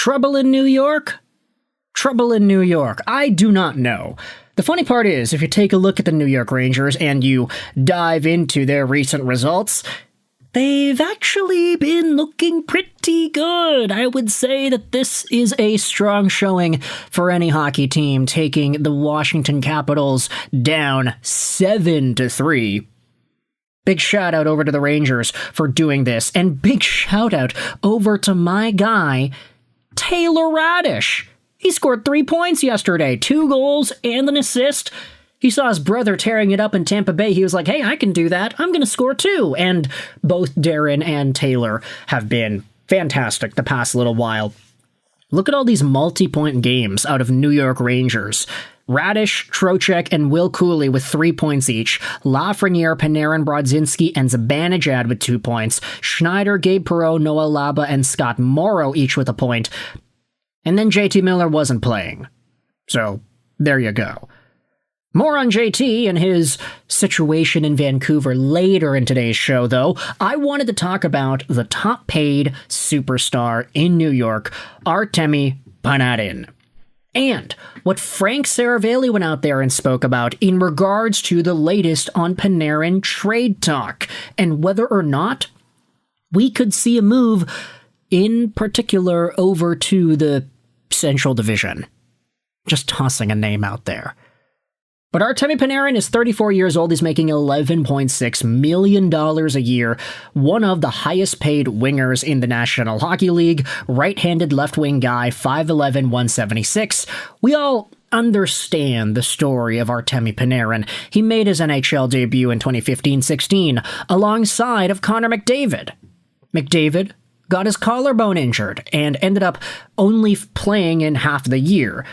Trouble in New York? Trouble in New York. I do not know. The funny part is, if you take a look at the New York Rangers and you dive into their recent results, they've actually been looking pretty good. I would say that this is a strong showing for any hockey team, taking the Washington Capitals down 7-3. Big shout out over to the Rangers for doing this, and big shout out over to my guy, Taylor Radish. He scored 3 points yesterday, 2 goals and an assist. He saw his brother tearing it up in Tampa Bay. He was like, hey, I can do that. I'm going to score too. And both Darren and Taylor have been fantastic the past little while. Look at all these multi-point games out of New York Rangers. Radish, Trocheck, and Will Cooley with 3 points each. Lafreniere, Panarin, Brodzinski, and Zibanejad with 2 points. Schneider, Gabe Perreault, Noah Laba, and Scott Morrow each with a point. And then JT Miller wasn't playing. So, there you go. More on JT and his situation in Vancouver later in today's show, though. I wanted to talk about the top-paid superstar in New York, Artemi Panarin, and what Frank Seravalli went out there and spoke about in regards to the latest on Panarin trade talk, and whether or not we could see a move, in particular, over to the Central Division. Just tossing a name out there. But Artemi Panarin is 34 years old. He's making $11.6 million a year, one of the highest paid wingers in the National Hockey League, right-handed left-wing guy, 5'11", 176. We all understand the story of Artemi Panarin. He made his NHL debut in 2015-16 alongside of Connor McDavid. McDavid got his collarbone injured and ended up only playing in half the year.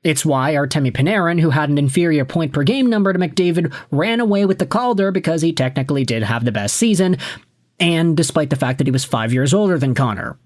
It's why Artemi Panarin, who had an inferior point-per-game number to McDavid, ran away with the Calder because he technically did have the best season, and despite the fact that he was 5 years older than Connor.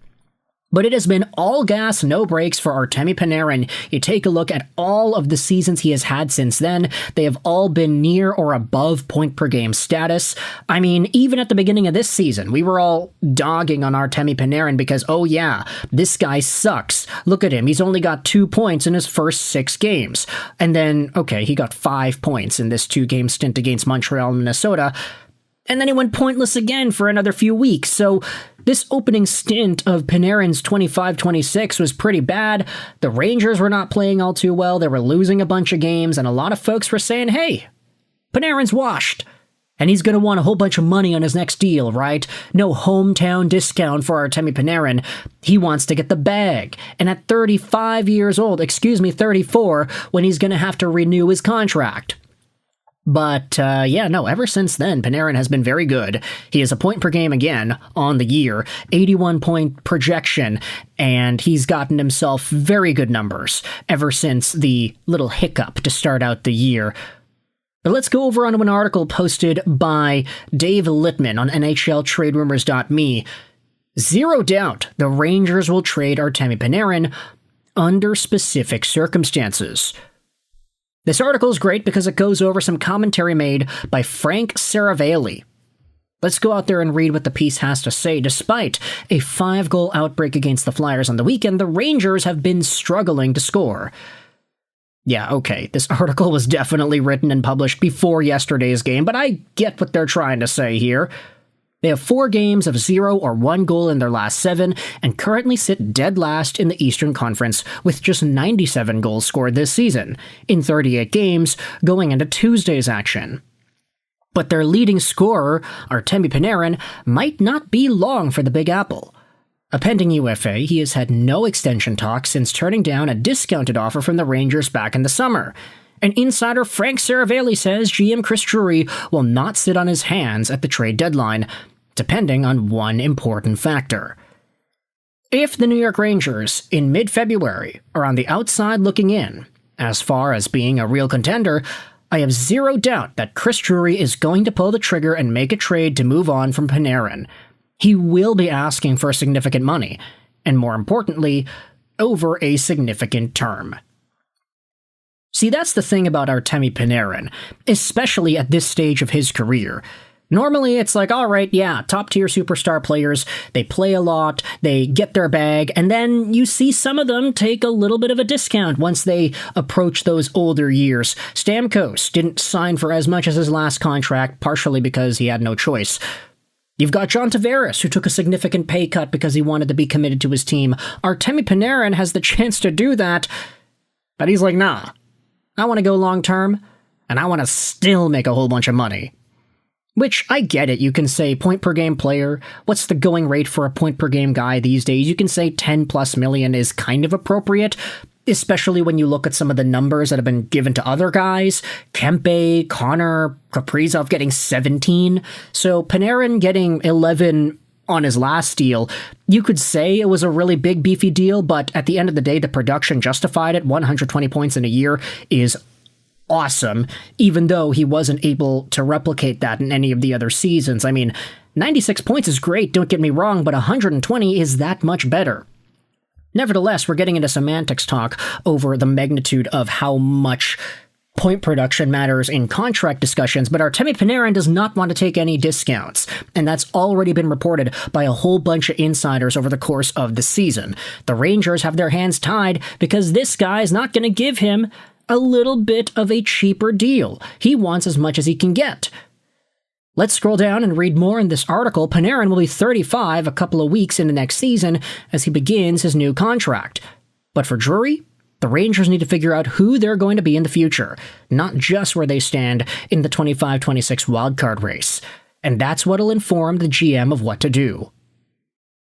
But it has been all gas, no brakes for Artemi Panarin. You take a look at all of the seasons he has had since then. They have all been near or above point-per-game status. I mean, even at the beginning of this season, we were all dogging on Artemi Panarin because, oh yeah, this guy sucks. Look at him. He's only got 2 points in his first 6 games. And then, okay, he got 5 points in this 2-game stint against Montreal and Minnesota. And then he went pointless again for another few weeks. So this opening stint of Panarin's 25-26 was pretty bad. The Rangers were not playing all too well. They were losing a bunch of games, and a lot of folks were saying, hey, Panarin's washed. And he's going to want a whole bunch of money on his next deal, right? No hometown discount for Artemi Panarin. He wants to get the bag. And at 34, when he's going to have to renew his contract. But, ever since then, Panarin has been very good. He is a point per game again on the year, 81-point projection, and he's gotten himself very good numbers ever since the little hiccup to start out the year. But let's go over onto an article posted by Dave Littman on NHLTradeRumors.me. Zero doubt the Rangers will trade Artemi Panarin under specific circumstances. This article is great because it goes over some commentary made by Frank Seravalli. Let's go out there and read what the piece has to say. Despite a 5-goal outbreak against the Flyers on the weekend, the Rangers have been struggling to score. Yeah, okay, this article was definitely written and published before yesterday's game, but I get what they're trying to say here. They have 4 games of 0 or 1 goal in their last 7, and currently sit dead last in the Eastern Conference with just 97 goals scored this season, in 38 games, going into Tuesday's action. But their leading scorer, Artemi Panarin, might not be long for the Big Apple. A pending UFA, he has had no extension talks since turning down a discounted offer from the Rangers back in the summer. And insider Frank Seravalli says GM Chris Drury will not sit on his hands at the trade deadline, depending on one important factor. If the New York Rangers, in mid-February, are on the outside looking in, as far as being a real contender, I have zero doubt that Chris Drury is going to pull the trigger and make a trade to move on from Panarin. He will be asking for significant money, and more importantly, over a significant term. See, that's the thing about Artemi Panarin, especially at this stage of his career. Normally, it's like, all right, yeah, top-tier superstar players, they play a lot, they get their bag, and then you see some of them take a little bit of a discount once they approach those older years. Stamkos didn't sign for as much as his last contract, partially because he had no choice. You've got John Tavares, who took a significant pay cut because he wanted to be committed to his team. Artemi Panarin has the chance to do that, but he's like, nah, I want to go long-term, and I want to still make a whole bunch of money. Which, I get it, you can say point-per-game player. What's the going rate for a point-per-game guy these days? You can say 10+ million is kind of appropriate, especially when you look at some of the numbers that have been given to other guys. Kempe, Connor, Kaprizov getting 17. So Panarin getting 11 on his last deal, you could say it was a really big, beefy deal, but at the end of the day, the production justified it. 120 points in a year is awesome, even though he wasn't able to replicate that in any of the other seasons. I mean, 96 points is great, don't get me wrong, but 120 is that much better. Nevertheless, we're getting into semantics talk over the magnitude of how much point production matters in contract discussions, but Artemi Panarin does not want to take any discounts, and that's already been reported by a whole bunch of insiders over the course of the season. The Rangers have their hands tied because this guy's not going to give him a little bit of a cheaper deal. He wants as much as he can get. Let's scroll down and read more in this article. Panarin will be 35 a couple of weeks into next season as he begins his new contract. But for Drury, the Rangers need to figure out who they're going to be in the future, not just where they stand in the 25-26 wildcard race. And that's what'll inform the GM of what to do.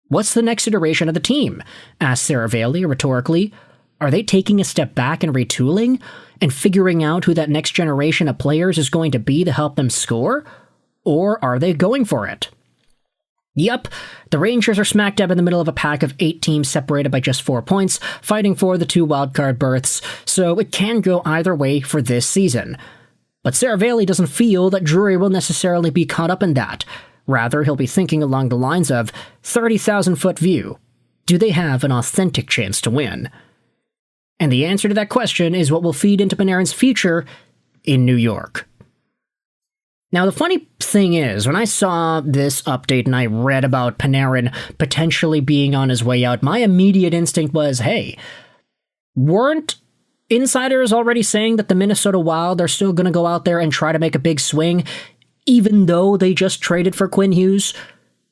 What's the next iteration of the team? Asked Seravalli rhetorically. Are they taking a step back and retooling and figuring out who that next generation of players is going to be to help them score? Or are they going for it? Yep, the Rangers are smack dab in the middle of a pack of 8 teams separated by just 4 points, fighting for the 2 wildcard berths, so it can go either way for this season. But Seravalli doesn't feel that Drury will necessarily be caught up in that. Rather, he'll be thinking along the lines of 30,000-foot view. Do they have an authentic chance to win? And the answer to that question is what will feed into Panarin's future in New York. Now, the funny thing is, when I saw this update and I read about Panarin potentially being on his way out, my immediate instinct was, hey, weren't insiders already saying that the Minnesota Wild are still going to go out there and try to make a big swing, even though they just traded for Quinn Hughes?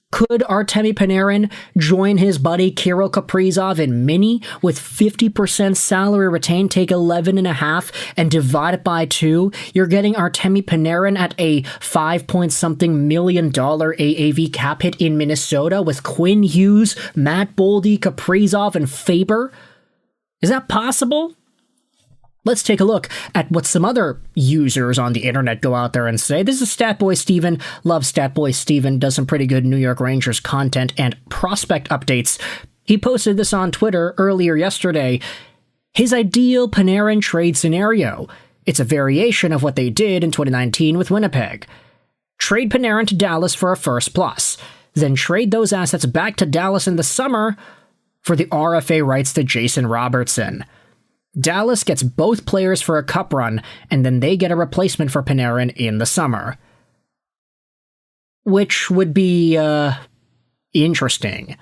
Could Artemi Panarin join his buddy Kirill Kaprizov in mini with 50% salary retained, take 11.5 and divide it by 2? You're getting Artemi Panarin at a $5-point-something million AAV cap hit in Minnesota with Quinn Hughes, Matt Boldy, Kaprizov, and Faber? Is that possible? Let's take a look at what some other users on the internet go out there and say. This is Statboy Steven. Love Statboy Steven. Does some pretty good New York Rangers content and prospect updates. He posted this on Twitter earlier yesterday. His ideal Panarin trade scenario. It's a variation of what they did in 2019 with Winnipeg. Trade Panarin to Dallas for a first plus. Then trade those assets back to Dallas in the summer for the RFA rights to Jason Robertson. Dallas gets both players for a cup run, and then they get a replacement for Panarin in the summer. Which would be, interesting.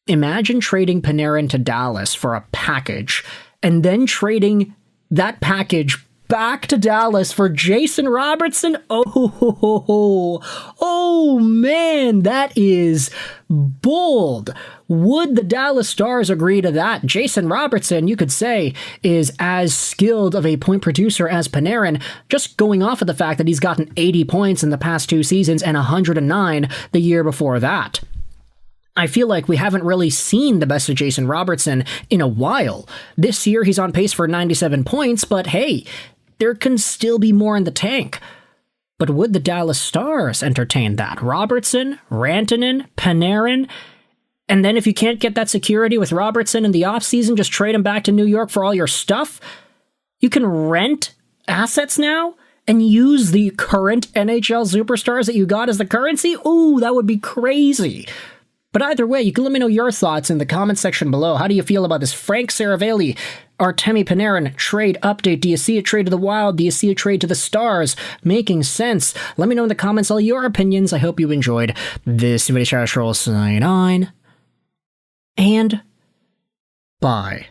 Imagine trading Panarin to Dallas for a package, and then trading that package back to Dallas for Jason Robertson. Oh man, that is bold. Would the Dallas Stars agree to that? Jason Robertson, you could say, is as skilled of a point producer as Panarin, just going off of the fact that he's gotten 80 points in the past 2 seasons and 109 the year before that. I feel like we haven't really seen the best of Jason Robertson in a while. This year he's on pace for 97 points, but hey, there can still be more in the tank. But would the Dallas Stars entertain that? Robertson, Rantanen, Panarin, and then if you can't get that security with Robertson in the offseason, just trade him back to New York for all your stuff? You can rent assets now and use the current NHL superstars that you got as the currency? Ooh, that would be crazy. But either way, you can let me know your thoughts in the comment section below. How do you feel about this Frank Seravalli Artemi Panarin trade update. Do you see a trade to the Wild? Do you see a trade to the Stars? Making sense. Let me know in the comments all your opinions. I hope you enjoyed this video. Sign on, and bye.